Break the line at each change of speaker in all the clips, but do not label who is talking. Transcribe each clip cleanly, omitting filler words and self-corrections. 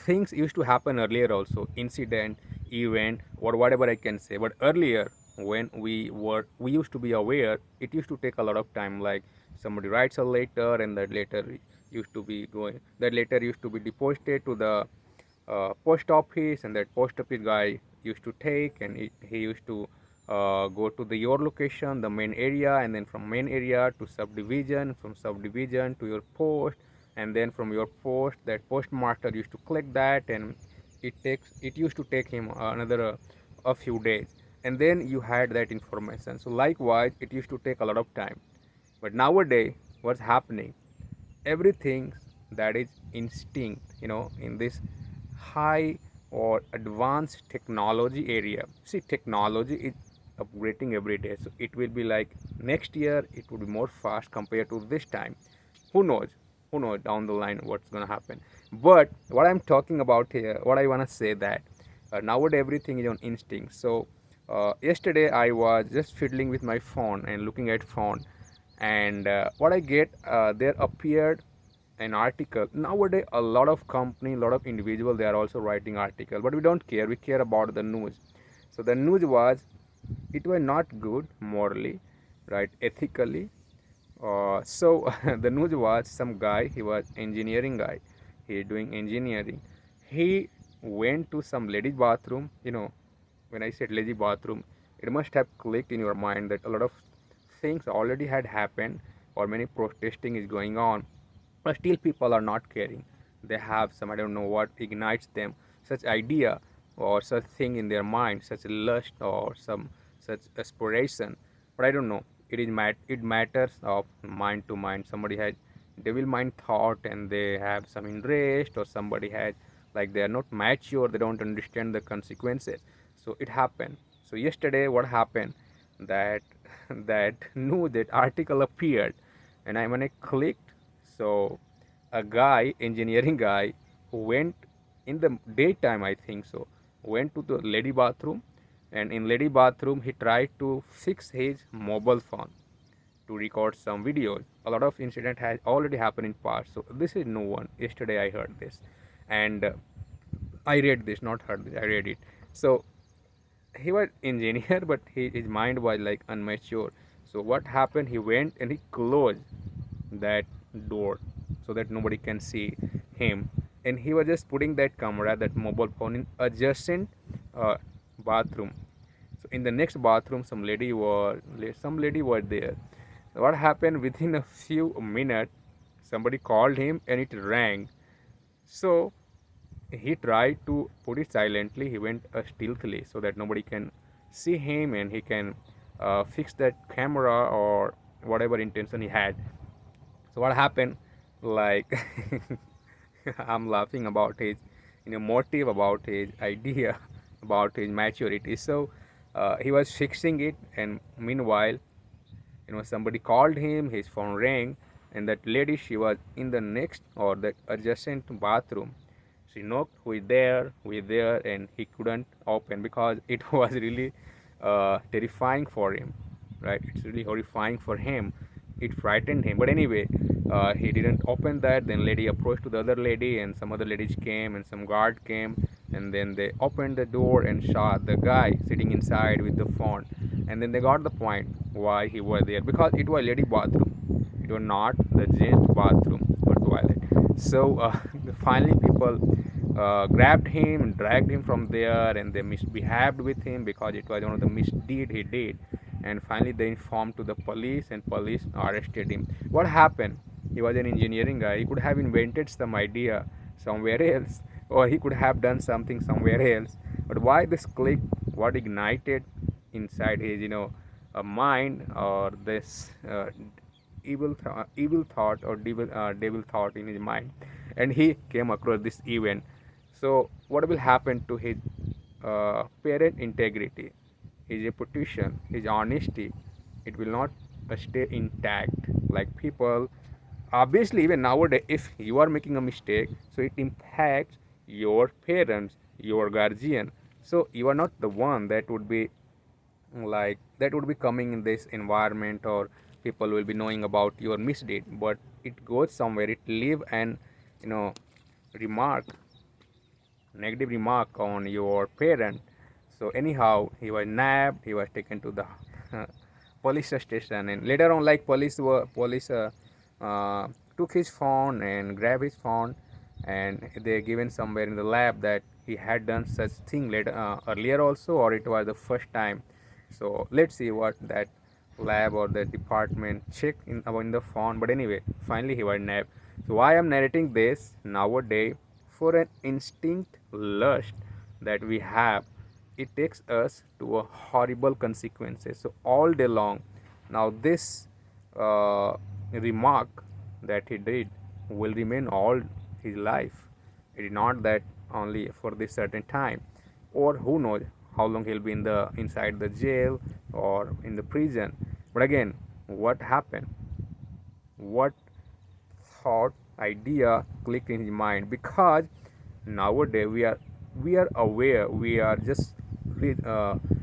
things used to happen earlier also, incident, event, or whatever I can say. But earlier, when we used to be aware, it used to take a lot of time. Like somebody writes a letter, and that letter used to be deposited to the post office, and that post office guy used to take, and he used to go to your location, the main area, and then from main area to subdivision, from subdivision to your post, and then from your post, that postmaster used to collect that, and it used to take him another a few days, and then you had that information. So likewise, it used to take a lot of time. But nowadays, what's happening, everything that is instinct, in this high or advanced technology area. See, technology is upgrading every day, so it will be like next year it would be more fast compared to this time. Who knows who knows down the line what's going to happen. But what I'm talking about here, what I want to say, that nowadays everything is on instinct. So yesterday I was just fiddling with my phone and looking at phone, and what I get, there appeared an article. Nowadays a lot of company, a lot of individual, they are also writing article, but we don't care, we care about the news. So the news was, it was not good morally, right, ethically. So the news was, some guy, he was engineering guy, he doing engineering, he went to some ladies bathroom. When I said lady bathroom, it must have clicked in your mind that a lot of things already had happened, or many protesting is going on, but still people are not caring. They have some, I don't know what ignites them, such idea or such thing in their mind, such lust or some such aspiration. But I don't know. It matters of mind to mind. Somebody had devil mind thought, and they have some interest, or somebody has, like, they are not mature, they don't understand the consequences. So it happened. So yesterday what happened, that that news, that article appeared, and when I clicked, so a guy, engineering guy, who went in the daytime, I think so, went to the lady bathroom, and in lady bathroom he tried to fix his mobile phone to record some videos. A lot of incident has already happened in past. So this is no one. Yesterday I heard this, and I read this, not heard this. I read it. So he was engineer, but his mind was like unmature. So what happened? He went and he closed that door so that nobody can see him. And he was just putting that camera, that mobile phone, in adjacent uh, bathroom. So in the next bathroom, some lady was there. What happened, within a few minutes, somebody called him and it rang. So he tried to put it silently. He went stealthily so that nobody can see him, and he can fix that camera or whatever intention he had. So what happened, like, I'm laughing about his motive, about his idea, about his maturity. So he was fixing it, and meanwhile, somebody called him, his phone rang, and that lady, she was in the next or that adjacent bathroom. She knocked, who is there, and he couldn't open because it was really terrifying for him, right? It's really horrifying for him. It frightened him. But anyway, he didn't open that. Then lady approached to the other lady, and some other ladies came, and some guard came, and then they opened the door and saw the guy sitting inside with the phone. And then they got the point why he was there, because it was lady bathroom. It was not the gents bathroom or toilet. So finally people grabbed him and dragged him from there, and they misbehaved with him because it was one of the misdeed he did. And finally they informed to the police, and police arrested him. What happened, he was an engineering guy, he could have invented some idea somewhere else, or he could have done something somewhere else. But why this click, what ignited inside his mind, or this evil thought, or devil thought in his mind, and he came across this event. So what will happen to his parent integrity, his reputation, his honesty? It will not stay intact. Like, people, obviously, even nowadays, if you are making a mistake, so it impacts your parents, your guardian. So you are not the one that would be, like, that would be coming in this environment, or people will be knowing about your misdeed, but it goes somewhere, it leave an you know remark negative remark on your parent. So anyhow, he was nabbed. He was taken to the police station, and later on, like police took his phone and grabbed his phone, and they given somewhere in the lab that he had done such thing later earlier also, or it was the first time. So let's see what that lab or the department check in the phone. But anyway, finally he was nabbed. So why I'm narrating this nowadays, for an instinct lust that we have, it takes us to a horrible consequences. So all day long, now this remark that he did will remain all his life. It is not that only for this certain time, or who knows how long he'll be in the inside the jail or in the prison. But again, what happened? What thought idea clicked in his mind? Because nowadays we are aware, we are just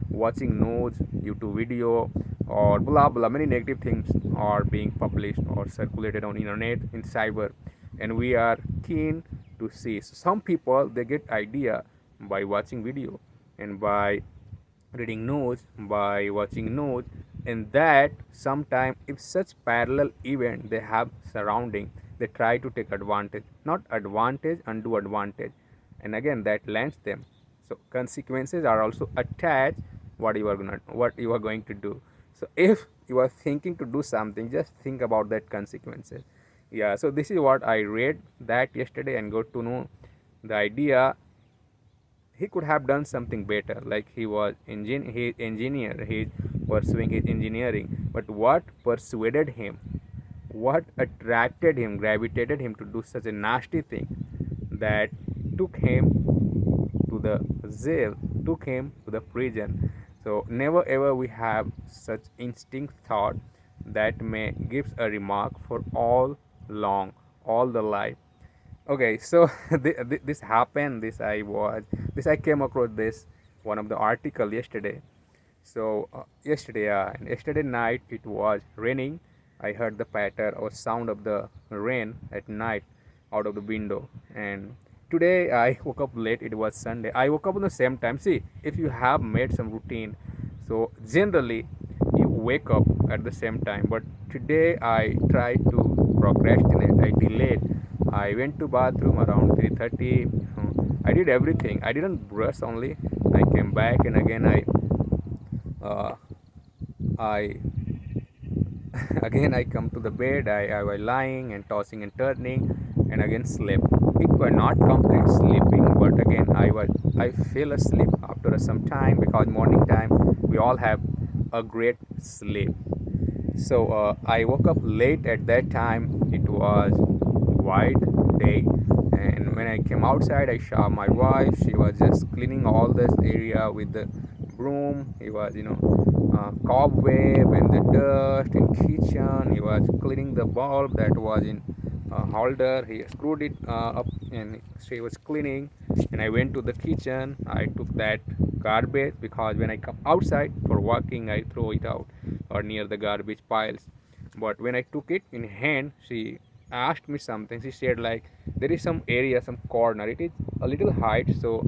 watching news, YouTube video, or blah blah, many negative things are being published or circulated on internet in cyber, and we are keen to see. So some people, they get idea by watching video and by reading news, by watching news, and that sometime if such parallel event they have surrounding, they try to take advantage, not advantage, undo advantage, and again that lands them. So consequences are also attached what you are going to do. So if you are thinking to do something, just think about that consequences. Yeah, so this is what I read that yesterday and got to know the idea. He could have done something better, like he was he engineer, he's pursuing his engineering. But what persuaded him, what attracted him, gravitated him to do such a nasty thing that took him to the jail, took him to the prison? So never ever we have such instinct thought that may gives a remark for all long, all the life. Okay, so this happened. This I came across this one of the article yesterday. So yesterday, and yesterday night it was raining. I heard the patter or sound of the rain at night out of the window. And today I woke up late. It was Sunday. I woke up on the same time. See, if you have made some routine, so generally you wake up at the same time. But today I tried to procrastinate. I delayed. I went to bathroom around 3:30. I did everything. I didn't brush only. I came back and again uh, I again I come to the bed. I was lying and tossing and turning, and again slept. It was not complete sleeping, but again I fell asleep after some time, because morning time we all have a great sleep. So I woke up late at that time. It was white day, and when I came outside, I saw my wife. She was just cleaning all this area with the broom. He was, cobweb and the dust in kitchen. He was cleaning the bulb that was in holder. He screwed it up, and she was cleaning. And I went to the kitchen. I took that garbage, because when I come outside for walking, I throw it out or near the garbage piles. But when I took it in hand, she asked me something. She said like, there is some area, some corner. It is a little height, so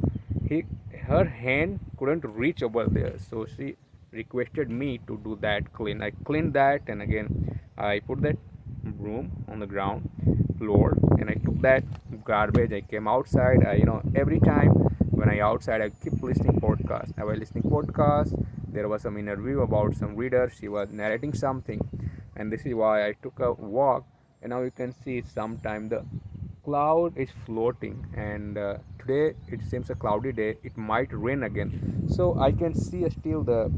he her hand couldn't reach over there. So she requested me to do that clean. I cleaned that, and again I put that broom on the ground floor, and I took that garbage. I came outside. Every time when I outside, I keep listening podcast. I was listening podcast. There was some interview about some reader. She was narrating something, and this is why I took a walk. And now you can see sometime the cloud is floating, and today it seems a cloudy day. It might rain again. So I can see still the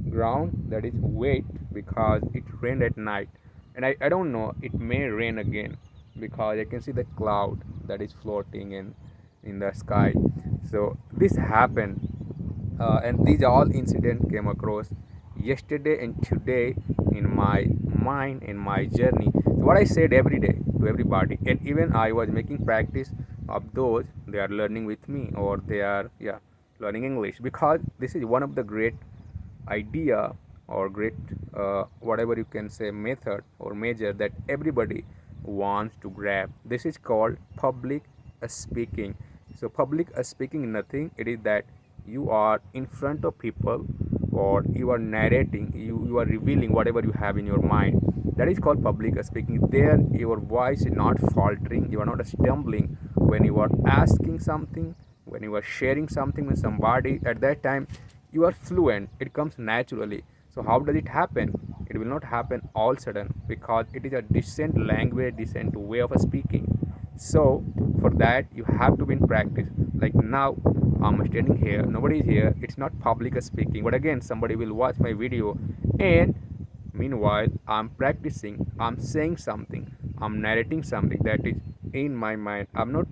ground that is wet, because it rained at night, and I don't know, it may rain again, because I can see the cloud that is floating in the sky. So this happened, and these all incident came across yesterday and today in my mind, in my journey. So what I said every day to everybody, and even I was making practice of those they are learning with me, or they are, yeah, learning English, because this is one of the great idea or great whatever you can say method or measure that everybody wants to grab. This is called public speaking. So public speaking is nothing. It is that you are in front of people, or you are narrating, you are revealing whatever you have in your mind. That is called public speaking. There your voice is not faltering, you are not stumbling when you are asking something, when you are sharing something with somebody. At that time you are fluent, it comes naturally. So how does it happen? It will not happen all sudden, because it is a decent language, decent way of speaking. So for that you have to be in practice. Like now I'm standing here, nobody is here, it's not public speaking, but again somebody will watch my video, and meanwhile I'm practicing, I'm saying something, I'm narrating something that is in my mind. I'm not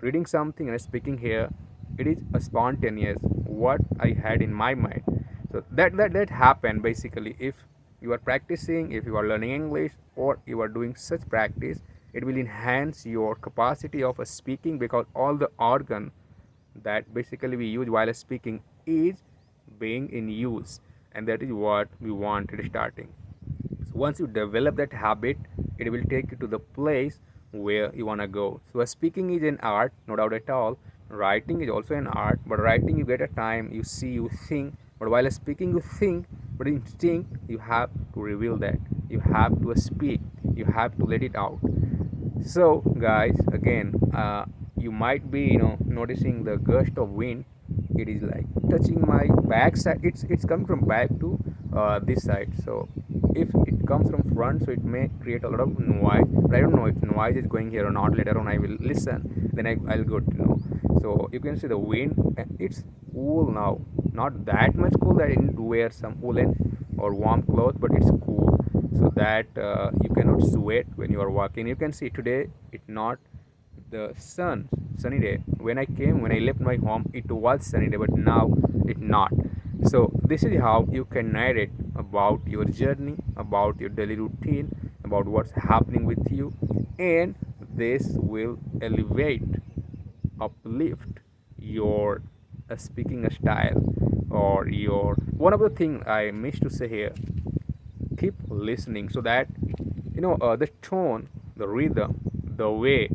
reading something and speaking here. It is a spontaneous what I had in my mind. So that happen basically. If you are practicing, if you are learning English, or you are doing such practice, it will enhance your capacity of speaking, because all the organ that basically we use while speaking is being in use, and that is what we want at starting. So once you develop that habit, it will take you to the place where you want to go. So speaking is an art, no doubt at all. Writing is also an art, but writing you get a time, you see, you think, but while speaking you think, but instinct you have to reveal that, you have to speak, you have to let it out. So guys, again, you might be noticing the gust of wind. It is like touching my back side. It's coming from back to this side. So if it comes from front, so it may create a lot of noise, but I don't know if noise is going here or not. Later on I will listen, then I'll go to know. So you can see the wind, and it's cool now, not that much cool that I need to wear some woolen or warm clothes, but it's cool, so that you cannot sweat when you are walking. You can see today it's not the sunny day. When I left my home, it was sunny day, but now it's not. So this is how you can narrate about your journey, about your daily routine, about what's happening with you, and this will elevate, uplift your speaking style, or your one of the thing I missed to say here, keep listening, so that the tone, the rhythm, the way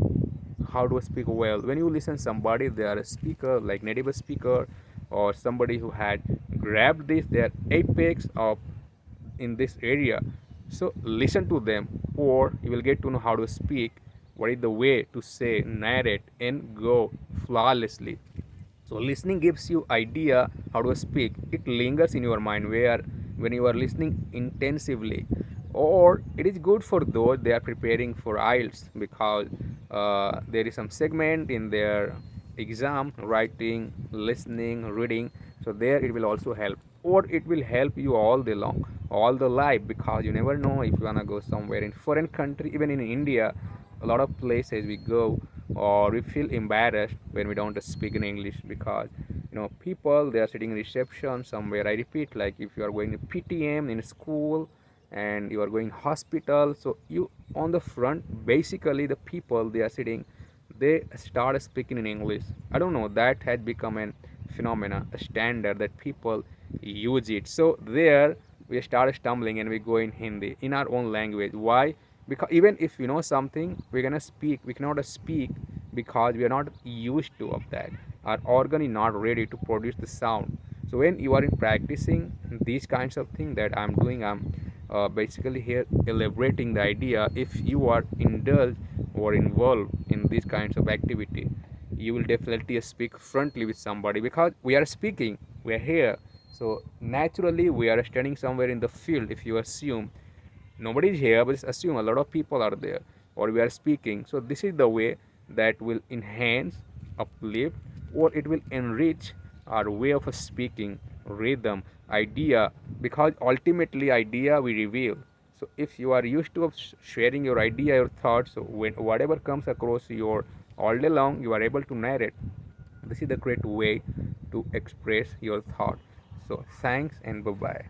how to speak well. When you listen somebody, they are a speaker, like native speaker, or somebody who had grabbed this, their apex of in this area. So listen to them, or you will get to know how to speak, what is the way to say, narrate, and go flawlessly. So listening gives you idea how to speak. It lingers in your mind where when you are listening intensively. Or it is good for those they are preparing for IELTS, because there is some segment in their exam, writing, listening, reading. So there it will also help, or it will help you all day long, all the life, because you never know if you wanna go somewhere in foreign country. Even in India, a lot of places we go, or we feel embarrassed when we don't speak in English, because people, they are sitting in reception somewhere. I repeat, like if you are going to PTM in school, and you are going hospital, so you on the front, basically the people, they are sitting, they start speaking in English. I don't know, that had become an phenomena, a standard that people use it. So there we start stumbling, and we go in Hindi, in our own language. Why? Because even if we know something, we're gonna speak, we cannot speak, because we are not used to of that. Our organ is not ready to produce the sound. So when you are in practicing these kinds of things that I'm doing, I'm basically here elaborating the idea. If you are indulged or involved in these kinds of activity, you will definitely speak frontly with somebody, because we are speaking, we are here. So naturally we are standing somewhere in the field. If you assume nobody is here, but just assume a lot of people are there, or we are speaking, so this is the way that will enhance, uplift, or it will enrich our way of speaking, rhythm, idea, because ultimately idea we reveal. So if you are used to sharing your idea, your thoughts, so when whatever comes across your all day long, you are able to narrate. This is the great way to express your thought. So thanks, and bye bye.